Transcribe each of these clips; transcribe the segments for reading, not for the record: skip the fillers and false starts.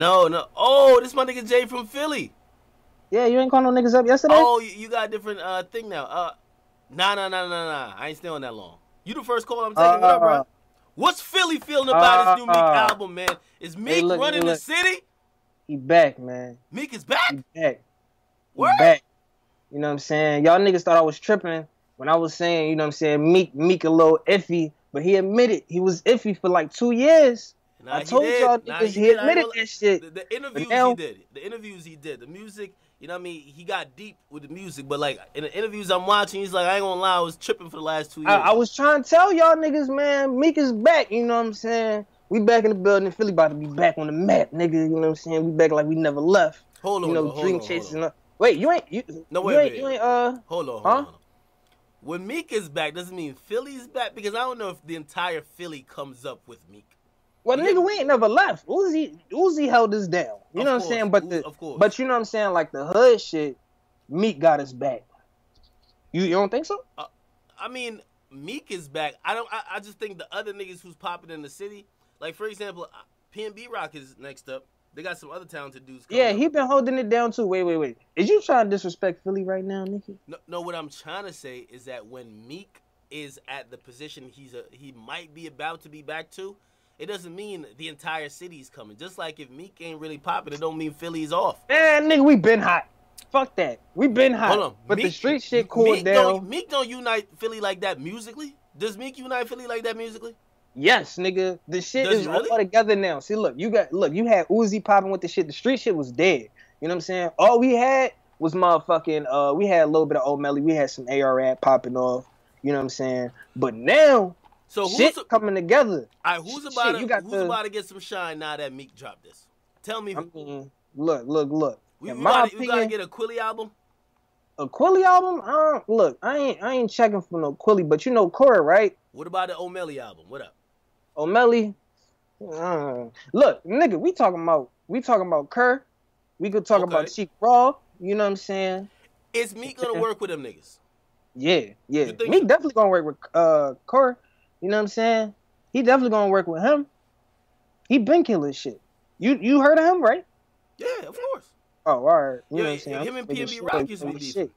No. Oh, this my nigga Jay from Philly. Yeah, you ain't call no niggas up yesterday? Oh, you got a different thing now. Nah. I ain't staying that long. You the first call I'm taking. What up, bro? What's Philly feeling about his new Meek album, man? Is Meek running the city? He back, man. Meek is back? He back. He back. You know what I'm saying? Y'all niggas thought I was tripping when I was saying, you know what I'm saying, Meek a little iffy, but he admitted he was iffy for like 2 years. Nah, I told y'all niggas he admitted that shit. The interviews he did. The interviews he did. The music, you know what I mean? He got deep with the music, but like in the interviews I'm watching, he's like, I ain't gonna lie, I was tripping for the last 2 years. I was trying to tell y'all niggas, man, Meek is back, you know what I'm saying? We back in the building. Philly about to be back on the map, nigga. You know what I'm saying? We back like we never left. Hold on, you know, dream chasing. Wait, you ain't. Hold on. When Meek is back, doesn't mean Philly's back, because I don't know if the entire Philly comes up with Meek. Well, nigga, we ain't never left. Uzi held us down. You know what I'm saying? But but you know what I'm saying? Like the hood shit, Meek got us back. You don't think so? I mean, Meek is back. I just think the other niggas who's popping in the city, like for example, P&B Rock is next up. They got some other talented dudes. Yeah, he been holding it down too. Wait. Is you trying to disrespect Philly right now, Nicky? No. What I'm trying to say is that when Meek is at the position he might be about to be back to, it doesn't mean the entire city's coming. Just like if Meek ain't really popping, it don't mean Philly's off. Man, nigga, we been hot. Fuck that. We been hot. Hold on. But Meek, the street shit cooled down. Meek don't unite Philly like that musically? Does Meek unite Philly like that musically? Yes, nigga. The shit is all together now. See, look, you had Uzi popping with the shit. The street shit was dead. You know what I'm saying? All we had was motherfucking we had a little bit of Old Melly. We had some AR rap popping off. You know what I'm saying? But now shit coming together. All right, who's about to get some shine now that Meek dropped this? Tell me who. I mean, look. We gotta get a Quilly album. A Quilly album? Look, I ain't checking for no Quilly, but you know Corey, right? What about the O'Malley album? What up? O'Malley? Look, nigga, we talking about Kerr. We could talk about Cheek Raw. You know what I'm saying? Is Meek gonna work with them niggas? Yeah. Meek definitely gonna work with Kerr. You know what I'm saying? He definitely gonna work with him. He been killing shit. You heard of him, right? Yeah, of course. Oh, all right. You know what I'm saying? Him and P&B Rock used to be decent.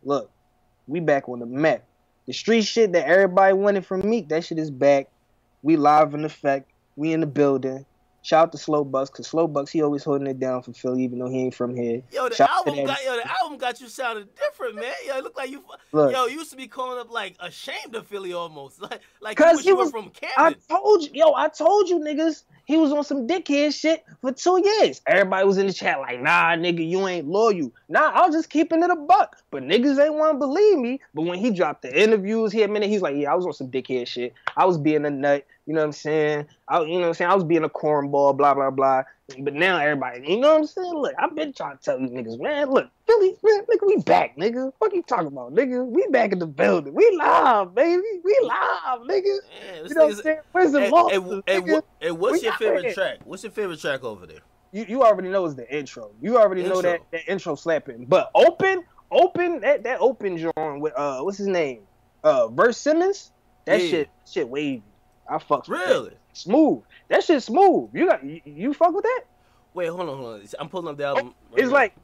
Look, we back on the map. The street shit that everybody wanted from Meek, that shit is back. We live in effect. We in the building. Shout out to Slow Bucks, because Slow Bucks, he always holding it down for Philly, even though he ain't from here. The album got you sounding different, man. Yo, it looked like you you used to be calling up like ashamed of Philly almost. Like you were from Camden. I told you niggas, he was on some dickhead shit for 2 years. Everybody was in the chat like, nah, nigga, you ain't loyal. Nah, I was just keeping it a buck. But niggas ain't want to believe me. But when he dropped the interviews, he's like, yeah, I was on some dickhead shit. I was being a nut. You know what I'm saying? I was being a cornball, blah, blah, blah. But now everybody, you know what I'm saying? Look, I've been trying to tell you niggas, man, look, Philly, man, nigga, we back, nigga. What you talking about, nigga? We back in the building. We live, baby. We live, nigga. Man, you know what I'm saying? Where's the losses, and what's your favorite track? What's your favorite track over there? You already know it's the intro. You already know that intro slapping. But open, that open joint with, what's his name? Verse Simmons? That shit wavy. I fucks with that. Smooth. That shit smooth. You fuck with that? Wait, hold on. I'm pulling up the album. It's like,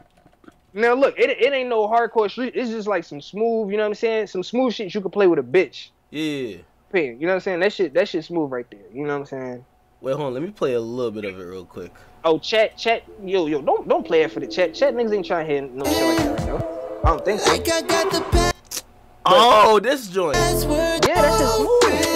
now look, it ain't no hardcore street. It's just like some smooth, you know what I'm saying? Some smooth shit you can play with a bitch. Yeah. You know what I'm saying? That shit smooth right there. You know what I'm saying? Wait, hold on. Let me play a little bit of it real quick. Oh, chat. Yo, don't play it for the chat. Chat niggas ain't trying to hear no shit like that right now. I don't think so. Like I got the this joint. Yeah, that shit smooth.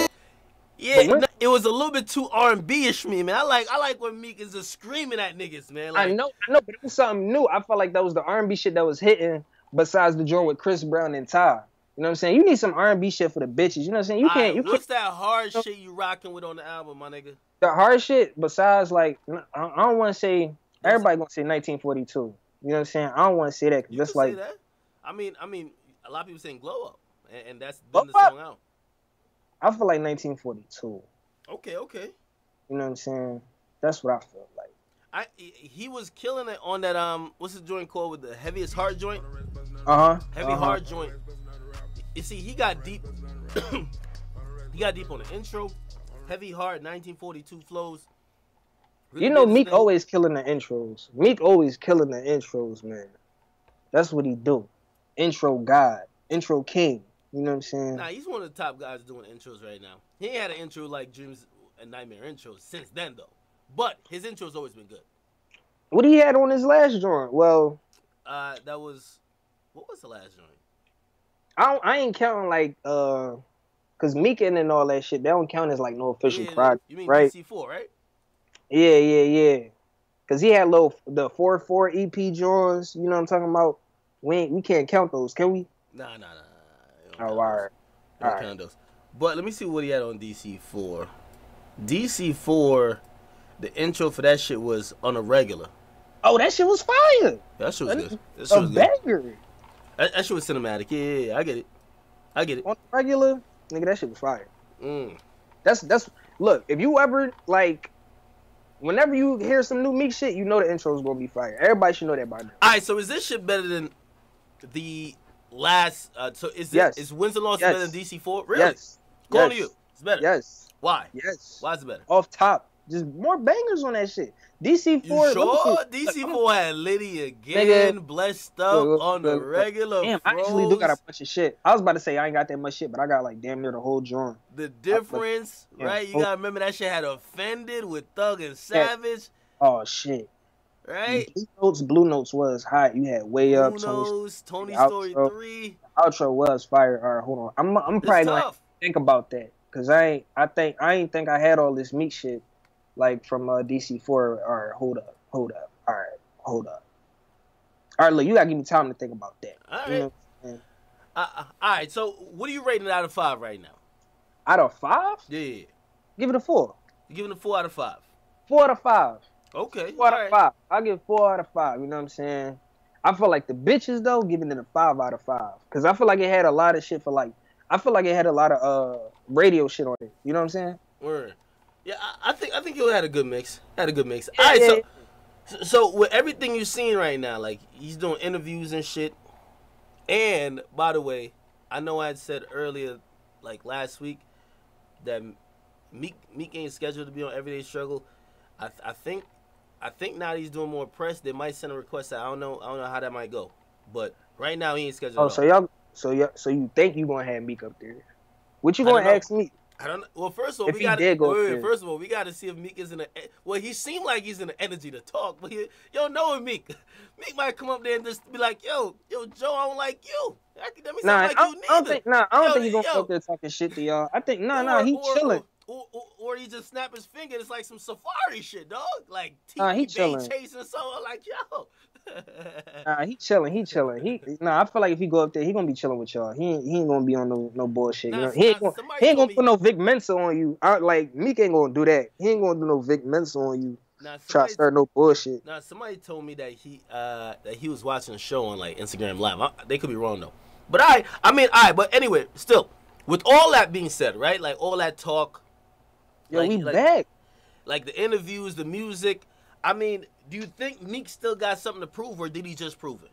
Yeah, it was a little bit too R&B-ish me, man. I like when Meek is just screaming at niggas, man. Like, I know, but it was something new. I felt like that was the R&B shit that was hitting besides the joint with Chris Brown and Ty. You know what I'm saying? You need some R&B shit for the bitches. You know what I'm saying? You can't. What's that hard shit you rocking with on the album, my nigga? The hard shit besides, like, I don't want to say, everybody gonna say 1942. You know what I'm saying? I don't want to say that, because that's like. Say that. I mean, a lot of people saying Glow Up, and that's been the song out. I feel like 1942. Okay. You know what I'm saying? That's what I feel like. He was killing it on that what's the joint called with the heaviest heart joint? Heavy heart joint. You see, he got deep. He got deep on the intro. Heavy heart, 1942 flows. You know, Meek always killing the intros. Meek always killing the intros, man. That's what he do. Intro god, intro king. You know what I'm saying? Nah, he's one of the top guys doing intros right now. He ain't had an intro like Dreams and Nightmare intros since then, though. But his intro's always been good. What he had on his last joint? Well, that was, what was the last joint? I ain't counting like cause Meek and all that shit. They don't count as like no official project. You mean right? DC4, right? Yeah. Cause he had the 4/4 EP joints. You know what I'm talking about? We can't count those, can we? Nah. Oh, all right. Count those. But let me see what he had on DC4. DC4, the intro for that shit was on a regular. Oh, that shit was fire. That shit was good. That shit was banger. That shit was cinematic. Yeah, I get it. On the regular, nigga, that shit was fire. Mm. That's look, if you ever like, whenever you hear some new Meek shit, you know the intro is gonna be fire. Everybody should know that by now. All right, so is this shit better than the last? So is Wins and Losses better than DC4? Really? Yes. Go on to you. It's better. Yes. Why? Yes. Why is it better? Off top, just more bangers on that shit. DC4. You sure? DC4 had Liddy again, nigga, blessed up on the regular. Damn, I actually do got a bunch of shit. I was about to say I ain't got that much shit, but I got like damn near the whole joint. The difference, right? You gotta remember that shit had Offended with Thug and Savage. Oh shit. Right? Blue Notes was hot. You had Way Up, Tony Story 3. Outro was fire. All right, hold on. I'm probably gonna think about that because I ain't think I had all this Meek shit like from DC4. All right, hold up. All right, look, you gotta give me time to think about that. All right. You know all right. So what are you rating it out of 5 right now? Out of 5? Yeah. Give it a 4. You're giving it a 4 out of 5. 4 out of 5. Okay. 4 out of 5. I'll give 4 out of 5. You know what I'm saying? I feel like the bitches though giving it a 5 out of 5 because I feel like it had a lot of shit for like. I feel like it had a lot of radio shit on it. You know what I'm saying? Word. Yeah, I think you had a good mix. Yeah, All right, so with everything you're seeing right now, like he's doing interviews and shit. And by the way, I know I had said earlier, like last week, that Meek ain't scheduled to be on Everyday Struggle. I think now that he's doing more press, they might send a request. I don't know how that might go, but right now he ain't scheduled. Oh, so you think you gonna have Meek up there? What you gonna ask me? I don't know. Well, first of all, we got to see if Meek is in the. Well, he seemed like he's in the energy to talk, but you don't know him, Meek. Meek might come up there and just be like, yo, Joe, I don't like you. Akademiks don't like you neither. I don't think he's gonna come up there talking shit to y'all. I think he chilling. Or he just snap his finger. It's like some safari shit, dog. Like he chilling, chasing someone. Like yo. He chilling. I feel like if he go up there, he gonna be chilling with y'all. He ain't gonna be on no bullshit. He ain't gonna put no Vic Mensa on you. Like Meek ain't gonna do that. He ain't gonna do no Vic Mensa on you. Try to start no bullshit. Now somebody told me that he was watching a show on like Instagram Live. They could be wrong though. But but anyway, still, with all that being said, right? Like all that talk. Yo, we back. Like the interviews, the music. I mean, do you think Meek still got something to prove, or did he just prove it?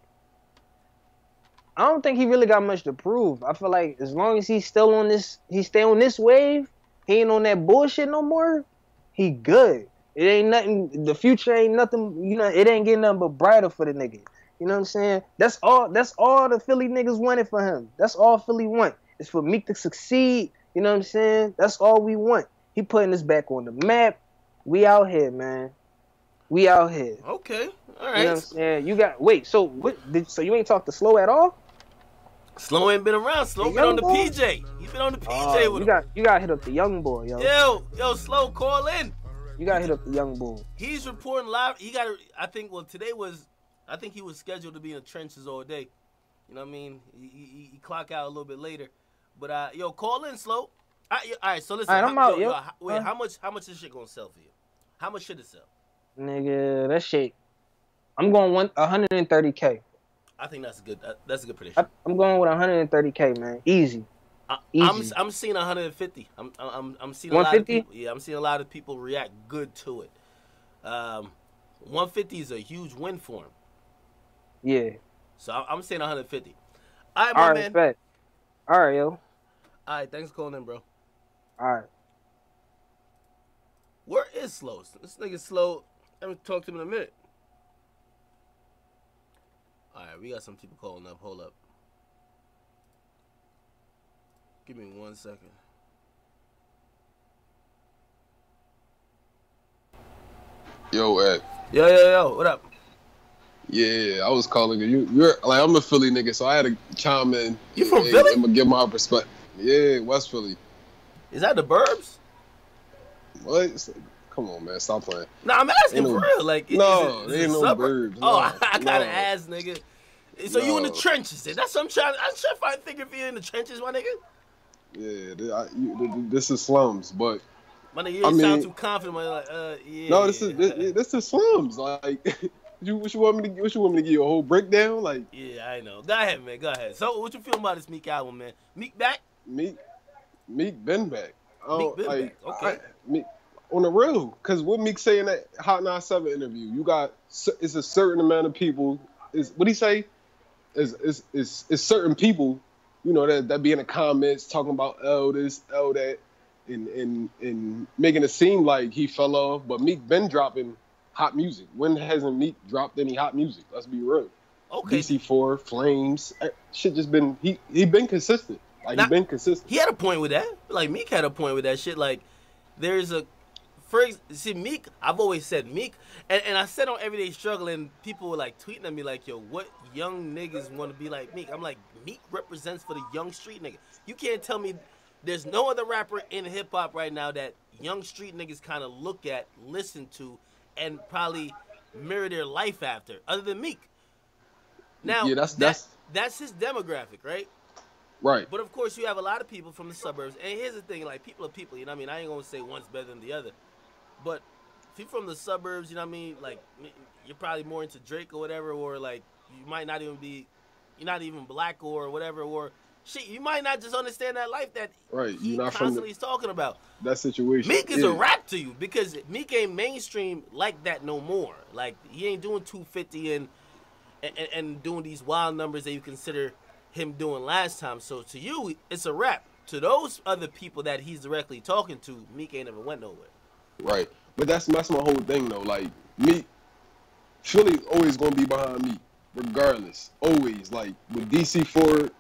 I don't think he really got much to prove. I feel like as long as he's still on this, he stay on this wave, he ain't on that bullshit no more, he good. It ain't nothing, the future ain't nothing, it ain't getting nothing but brighter for the nigga. You know what I'm saying? That's all the Philly niggas wanted for him. That's all Philly want. It's for Meek to succeed. You know what I'm saying? That's all we want. He putting us back on the map. We out here, man. We out here. Okay. All right. You know what I'm saying? You got so you ain't talked to Slow at all? Slow ain't been around. Slow been on the PJ. He's been on the PJ with him. You got hit up the young boy, yo. Yo, Slow, call in. You got hit up the young boy. He's reporting live. Today was he was scheduled to be in the trenches all day. You know what I mean? He clock out a little bit later. But call in, Slow. All right, so listen. All right, I'm out, yo. Wait, how much this shit gonna sell for you? How much should it sell? Nigga, that shit. I'm going 130K. I think that's a good prediction. I'm going with 130K, man. Easy. Easy. I'm seeing 150. I'm seeing 150? A lot of people. Yeah, I'm seeing a lot of people react good to it. 150 is a huge win for him. Yeah. So I'm saying 150. All right, my man. Bet. All right, yo. All right, thanks for calling in, bro. All right. Where is Slow? This nigga Slow. I haven't talked to him in a minute. All right, we got some people calling up. Hold up. Give me 1 second. Yo, Ed. Yo. What up? Yeah, I was calling you. You're like, I'm a Philly nigga, so I had to chime in. You from Philly? I'm gonna give my perspective. Yeah, West Philly. Is that the Burbs? What? Come on, man, stop playing. Nah, I'm asking for real. Like, no, is there ain't no Burbs. Oh, No, I gotta ask, nigga. So you in the trenches? That's what I'm trying to think if you're in the trenches, my nigga. Yeah, this is slums, but my nigga, you sound too confident. Man. Like, yeah. No, this is slums. Like, what you want me to give you a whole breakdown? Like, yeah, I know. Go ahead, man. Go ahead. So, what you feeling about this Meek album, man? Meek back? Meek been back. Meek been back. Okay. Meek, on the real, because what Meek say in that Hot 97 interview, you got it's a certain amount of people. Is what he say? Is certain people, you know, that be in the comments talking about this, that, and making it seem like he fell off. But Meek been dropping hot music. When hasn't Meek dropped any hot music? Let's be real. Okay. DC4, Flames, shit just been he been consistent. Like, he been consistent. He had a point with that. Like, Meek had a point with that shit. Like, there's a see, Meek, I've always said Meek, and I said on Everyday Struggle, and people were like tweeting at me like, yo, what young niggas want to be like Meek? I'm like, Meek represents for the young street nigga. You can't tell me there's no other rapper in hip-hop right now that young street niggas kind of look at, listen to, and probably mirror their life after, other than Meek. Now, yeah, that's his demographic, right? Right. But of course, you have a lot of people from the suburbs, and here's the thing: like, people are people. You know what I mean? I ain't gonna say one's better than the other, but if you're from the suburbs, you know what I mean? Like, you're probably more into Drake or whatever, or like you might not even be, you're not even black or whatever, or shit, you might not just understand that life that he constantly is talking about. That situation. Meek is a rap to you because Meek ain't mainstream like that no more. Like, he ain't doing 250 and doing these wild numbers that you consider him doing last time. So to you, it's a rap. To those other people that he's directly talking to, Meek ain't never went nowhere. Right. But that's my whole thing though. Like, Meek, Philly always gonna be behind Meek, regardless. Always. Like, with DC4,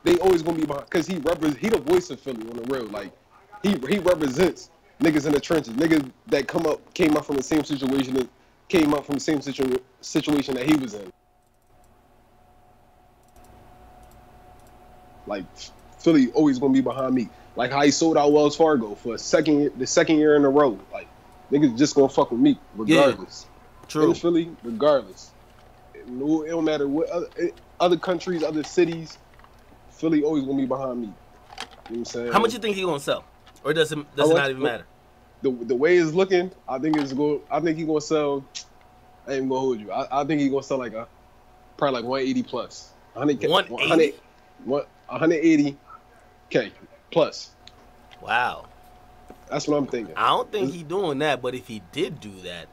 they always gonna be behind, cause he the voice of Philly on the real. Like, he represents niggas in the trenches, niggas that came up from the same situation situation that he was in. Like, Philly always gonna be behind me. Like how he sold out Wells Fargo for the second year in a row. Like, niggas just gonna fuck with me regardless. Yeah, true. In Philly, regardless. It don't matter what other countries, other cities. Philly always gonna be behind me. You know what I'm saying? How much you think he gonna sell, or does it not even matter? The way it's looking, I think he gonna sell. I ain't gonna hold you. I think he gonna sell like probably like 180 plus. 180. 180K plus. Wow. That's what I'm thinking. I don't think he's doing that, but if he did do that,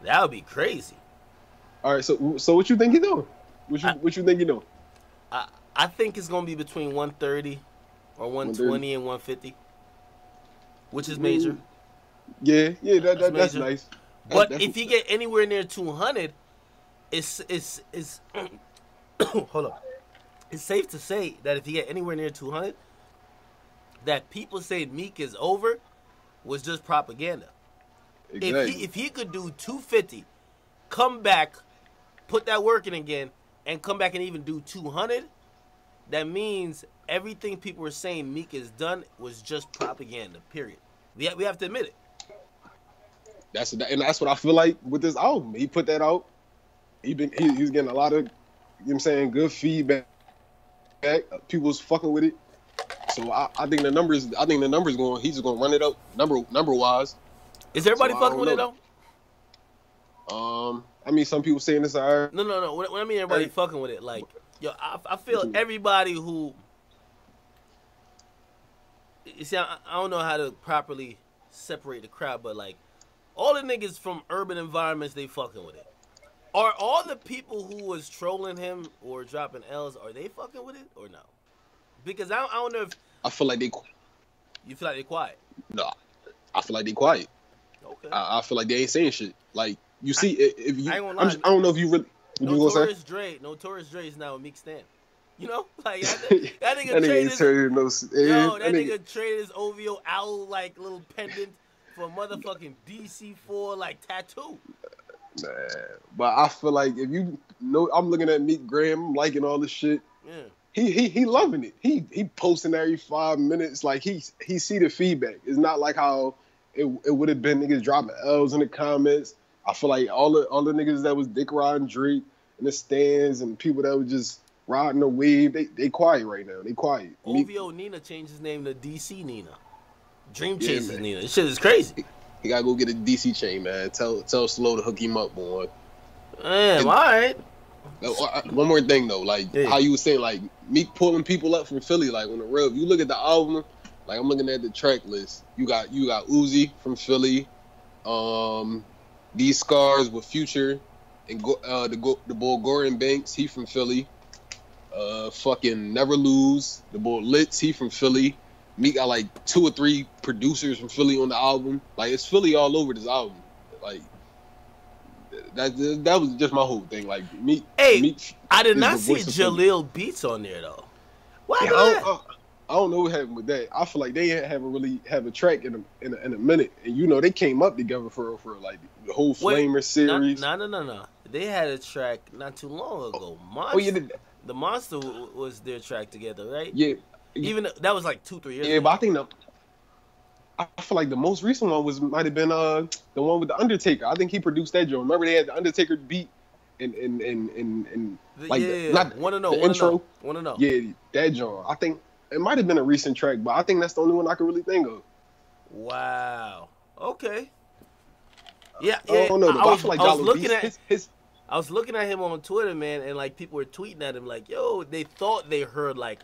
that would be crazy. All right, so what you think he doing? What you think he doing? I think it's gonna be between 130 or 120 and 150, which is major. Yeah, that's nice. But if he get anywhere near 200, it's hold up. It's safe to say that if he get anywhere near 200, that people say Meek is over was just propaganda. Exactly. If he could do 250, come back, put that work in again, and come back and even do 200, that means everything people were saying Meek is done was just propaganda, period. We have to admit it. That's what I feel like with this album. He put that out. He's getting a lot of, you know what I'm saying, good feedback. People's fucking with it. So I think the numbers going. He's just gonna run it up number wise. Is everybody fucking with it though? I mean, some people saying this. No. When I mean everybody fucking with it, like, yo, I feel everybody who. You see, I don't know how to properly separate the crowd, but like, all the niggas from urban environments, they fucking with it. Are all the people who was trolling him or dropping L's, are they fucking with it or no? Because I don't know if... I feel like they... You feel like they quiet? No, I feel like they quiet. Okay. I feel like they ain't saying shit. Like, You see, if you, I ain't gonna lie. I don't know if you really. What you gonna say? Notorious Dre is now a Meek stan. You know, like that nigga that traded nigga traded no. yo, that nigga traded his OVO owl like little pendant for a motherfucking DC4 like tattoo. Nah, but I feel like if you know, I'm looking at Meek Graham liking all this shit. Yeah. He loving it. He posting every 5 minutes. Like he see the feedback. It's not like how it would have been niggas dropping L's in the comments. I feel like all the niggas that was dick riding Drake in the stands and people that were just riding the wave, they quiet right now. They quiet. OVO Nina changed his name to DC Nina. Dream Chasers Nina. This shit is crazy. He gotta go get a DC chain, man. Tell Slow to hook him up, boy. Damn, all right. One more thing though, like how you was saying, like Meek pulling people up from Philly, like on the road. You look at the album, like I'm looking at the track list. You got Uzi from Philly, These Scars with Future, and the boy Gordon Banks, he from Philly. Fucking Never Lose, the boy Litz, he from Philly. Meek got like 2 or 3 producers from Philly on the album. Like it's Philly all over this album. Like that was just my whole thing. Like Meek. Meek I did not see Jaleel Beats on there though. Why I don't know what happened with that. I feel like they haven't really have a track in a minute, and you know they came up together for like the whole Flamer series. No. They had a track not too long ago. Monster, the Monster was their track together, right? Yeah. Even that was like 2-3 years ago. Yeah, but I think I feel like the most recent one might have been the one with the Undertaker. I think he produced that joint. Remember they had the Undertaker beat and like not wanna know, the intro. Wanna know. Yeah, that joint. I think it might have been a recent track, but I think that's the only one I can really think of. Wow. Okay. Yeah. I don't know. I feel like I was looking at him on Twitter, man, and like people were tweeting at him like, "Yo," they thought they heard like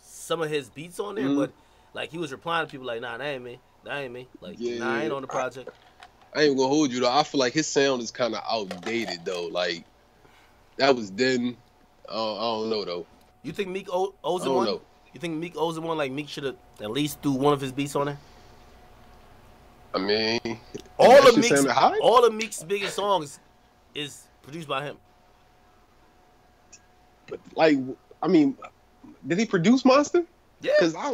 some of his beats on there, but like he was replying to people like, "Nah, that ain't me. Like, nah, I ain't on the project." I ain't gonna hold you though. I feel like his sound is kind of outdated though. Like that was then. I don't know though. You think Meek owes him one? You think Meek owes him one? Like Meek should have at least do one of his beats on there. I mean, all of Meek's biggest songs is produced by him. But like, I mean, did he produce Monster? Yeah. Because I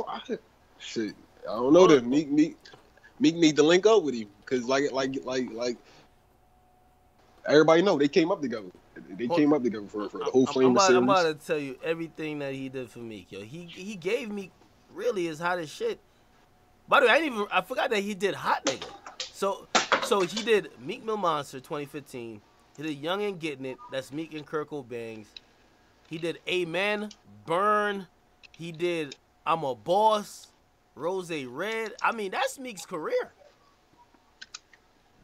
don't know that Meek need to link up with him because like everybody know they came up together. They came up together for the whole Flamer series. I'm about to tell you everything that he did for Meek. Yo, he gave Meek really his hottest shit. By the way, I forgot that he did Hot Nigga. So he did Meek Mill Monster 2015. He did Young and Getting It. That's Meek and Kirko Bangs. He did Amen, Burn. He did I'm a Boss, Rose Red. I mean, that's Meek's career.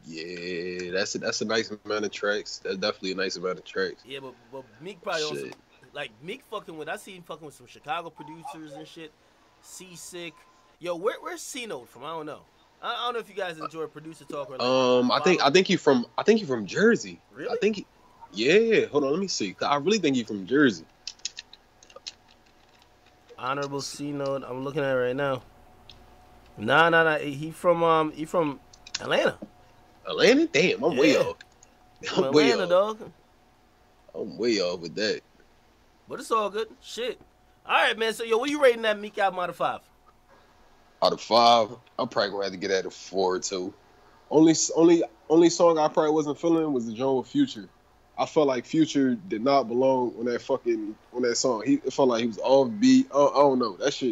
Yeah, that's a nice amount of tracks. That's definitely a nice amount of tracks. Yeah, but Meek probably also like Meek fucking with. I see him fucking with some Chicago producers and shit. Seasick. Yo, where's C-Note from? I don't know. I don't know if you guys enjoy producer talk or like, I think he's from Jersey. Really? Yeah. Hold on, let me see. I really think he's from Jersey. Honorable C-Note. I'm looking at it right now. Nah. He from Atlanta. Atlanta? Damn, I'm way off. I'm way Atlanta, off. Dog. I'm way off with that. But it's all good. Shit. All right, man. So, yo, what you rating that Meek album out of 5? Out of 5, I'm probably gonna have to get at a 4 or 2. Only song I probably wasn't feeling was the joint with Future. I felt like Future did not belong on that song. It felt like he was off beat. I don't know. That shit